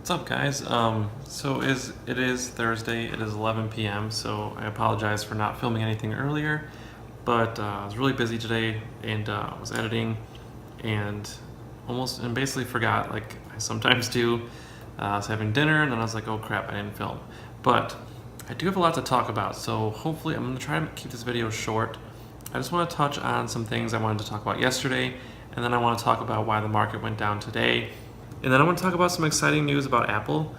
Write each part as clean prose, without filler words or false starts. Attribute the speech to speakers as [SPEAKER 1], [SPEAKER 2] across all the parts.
[SPEAKER 1] What's up, guys? It is Thursday. It is 11 p.m. So I apologize for not filming anything earlier, but I was really busy today and was editing and basically forgot, like I sometimes do. I was having dinner and then I was like, oh crap, I didn't film. But I do have a lot to talk about, so hopefully I'm going to try to keep this video short. I just want to touch on some things I wanted to talk about yesterday, and then I want to talk about why the market went down today. And then I want to talk about some exciting news about Apple,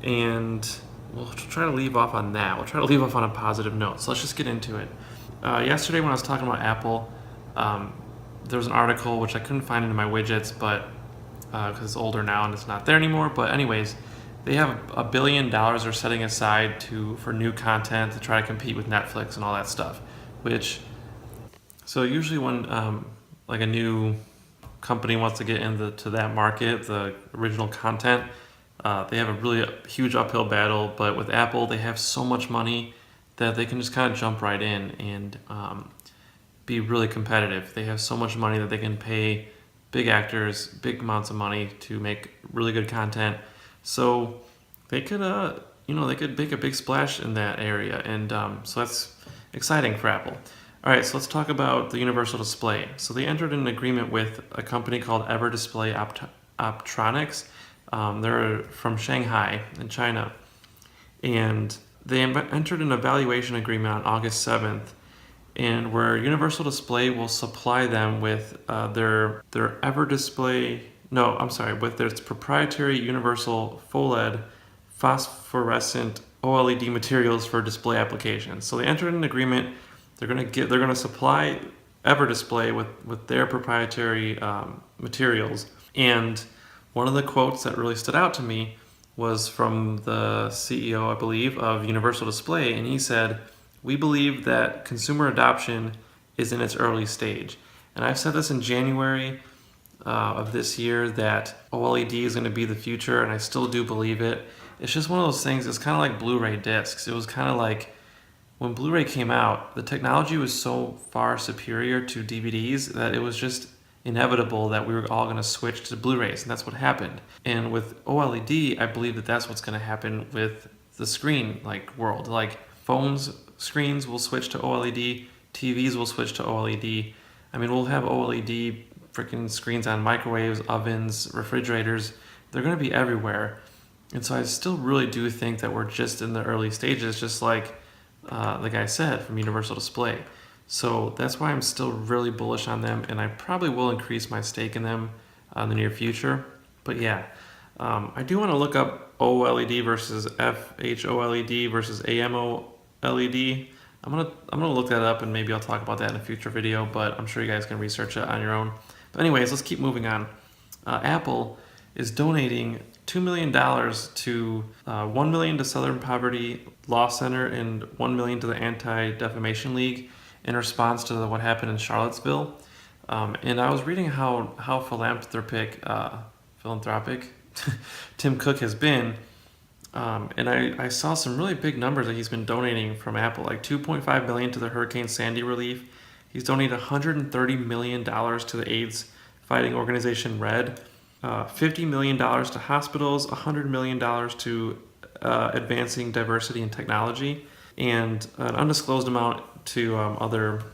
[SPEAKER 1] and we'll try to leave off on that. We'll try to leave off on a positive note. So let's just get into it. Yesterday when I was talking about Apple, there was an article which I couldn't find in my widgets, but because it's older now and it's not there anymore. But anyways, they have $1 billion they're setting aside for new content to try to compete with Netflix and all that stuff. So usually when like a new company wants to get into that market, the original content, they have a really huge uphill battle. But with Apple, they have so much money that they can just kind of jump right in and be really competitive. They have so much money that they can pay big actors big amounts of money to make really good content. So they could, they could make a big splash in that area, and so that's exciting for Apple. All right, so let's talk about the Universal Display. So they entered an agreement with a company called Ever Display Optronics. They're from Shanghai in China, and they entered an evaluation agreement on August 7th, and where Universal Display will supply them with their Ever Display. No, I'm sorry, with their proprietary Universal OLED phosphorescent OLED materials for display applications. So they entered an agreement. They're going to supply Ever Display with their proprietary materials. And one of the quotes that really stood out to me was from the CEO, I believe, of Universal Display, and he said, "We believe that consumer adoption is in its early stage." And I've said this in January of this year, that OLED is going to be the future, and I still do believe it. It's just one of those things. It's kind of like Blu-ray discs. It was kind of like when Blu-ray came out, the technology was so far superior to DVDs that it was just inevitable that we were all going to switch to Blu-rays, and that's what happened. And with OLED, I believe that that's what's going to happen with the screen world. Like phones screens will switch to OLED, TVs will switch to OLED. I mean, we'll have OLED freaking screens on microwaves, ovens, refrigerators. They're going to be everywhere. And so I still really do think that we're just in the early stages, just like the guy said from Universal Display. So that's why I'm still really bullish on them, and I probably will increase my stake in them in the near future. But yeah, I do want to look up OLED versus FHOLED versus AMOLED. I'm gonna look that up, and maybe I'll talk about that in a future video, but I'm sure you guys can research it on your own. But anyways, let's keep moving on. Apple is donating $2 million to $1 million to Southern Poverty Law Center and $1 million to the Anti-Defamation League in response to what happened in Charlottesville. And I was reading how philanthropic Tim Cook has been, and I saw some really big numbers that he's been donating from Apple, like $2.5 million to the Hurricane Sandy relief. He's donated $130 million to the AIDS fighting organization RED. $50 million to hospitals, $100 million to advancing diversity and technology, and an undisclosed amount to other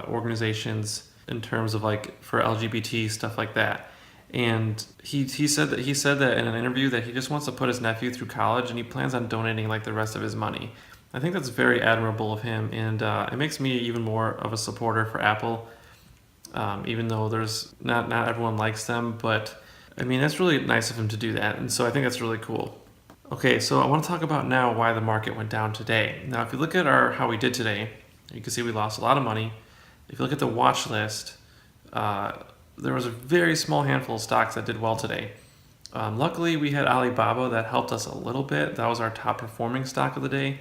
[SPEAKER 1] organizations in terms of for LGBT stuff like that. And he said that in an interview that he just wants to put his nephew through college, and he plans on donating the rest of his money. I think that's very admirable of him, and it makes me even more of a supporter for Apple, even though there's not everyone likes them, but I mean, that's really nice of him to do that, and so I think that's really cool. Okay, so I want to talk about now why the market went down today. Now, if you look at how we did today, you can see we lost a lot of money. If you look at the watch list, there was a very small handful of stocks that did well today. Luckily, we had Alibaba that helped us a little bit. That was our top performing stock of the day,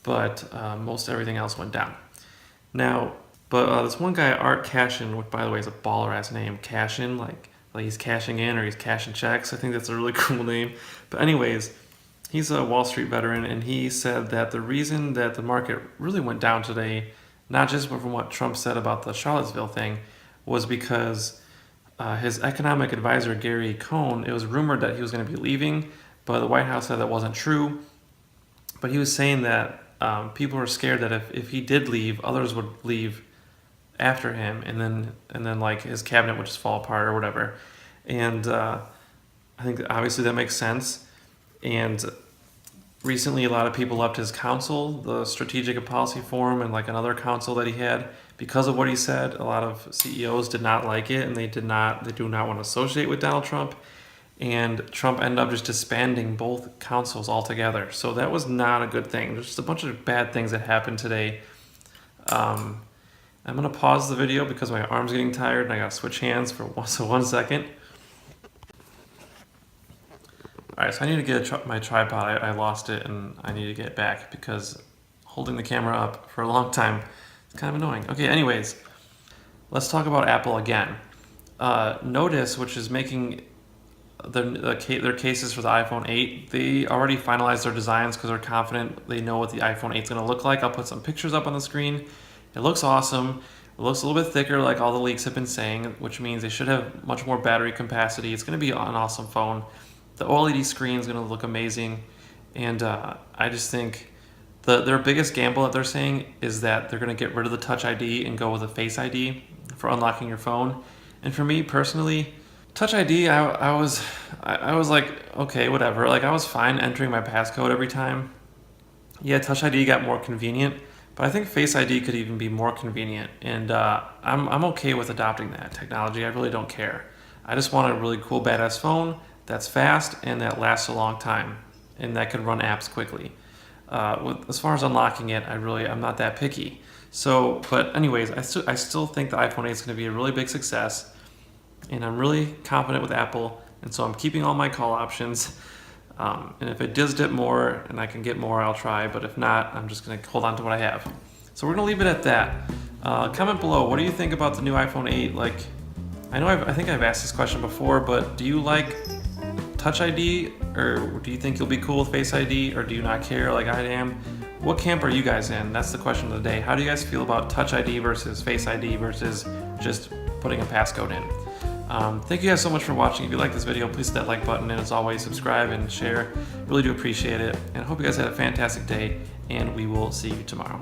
[SPEAKER 1] but most everything else went down. Now, but this one guy, Art Cashin, which by the way is a baller ass name, Cashin, like he's cashing in or he's cashing checks. I think that's a really cool name. But anyways, he's a Wall Street veteran, and he said that the reason that the market really went down today, not just from what Trump said about the Charlottesville thing, was because his economic advisor, Gary Cohn, it was rumored that he was going to be leaving, but the White House said that wasn't true. But he was saying that people were scared that if he did leave, others would leave after him, and then like his cabinet would just fall apart or whatever. And I think obviously that makes sense. And recently, a lot of people left his council, the Strategic and Policy Forum, and like another council that he had, because of what he said. A lot of CEOs did not like it, and they do not want to associate with Donald Trump. And Trump ended up just disbanding both councils altogether. So that was not a good thing. There's just a bunch of bad things that happened today. I'm gonna pause the video because my arm's getting tired and I gotta switch hands for 1 second. All right, so I need to get my tripod. I lost it and I need to get it back because holding the camera up for a long time is kind of annoying. Okay, anyways, let's talk about Apple again. Notice, which is making their cases for the iPhone 8, they already finalized their designs because they're confident they know what the iPhone 8 is going to look like. I'll put some pictures up on the screen. It looks awesome. It looks a little bit thicker like all the leaks have been saying, which means they should have much more battery capacity. It's going to be an awesome phone. The OLED screen is going to look amazing. And I just think their biggest gamble that they're saying is that they're going to get rid of the Touch ID and go with a Face ID for unlocking your phone. And for me personally, Touch ID, I was like, okay, whatever. Like I was fine entering my passcode every time. Yeah, Touch ID got more convenient, but I think Face ID could even be more convenient. And I'm okay with adopting that technology. I really don't care. I just want a really cool, badass phone that's fast and that lasts a long time and that can run apps quickly. As far as unlocking it, I'm not that picky. So, but anyways, I still think the iPhone 8 is going to be a really big success. And I'm really confident with Apple, and so I'm keeping all my call options. And if it does dip more and I can get more, I'll try. But if not, I'm just going to hold on to what I have. So we're going to leave it at that. Comment below, what do you think about the new iPhone 8? Like, I think I've asked this question before, but do you like Touch ID, or do you think you'll be cool with Face ID, or do you not care like I am? What camp are you guys in? That's the question of the day. How do you guys feel about Touch ID versus Face ID versus just putting a passcode in? Thank you guys so much for watching. If you like this video, please hit that like button, and as always, subscribe and share. Really do appreciate it, and I hope you guys had a fantastic day, and we will see you tomorrow.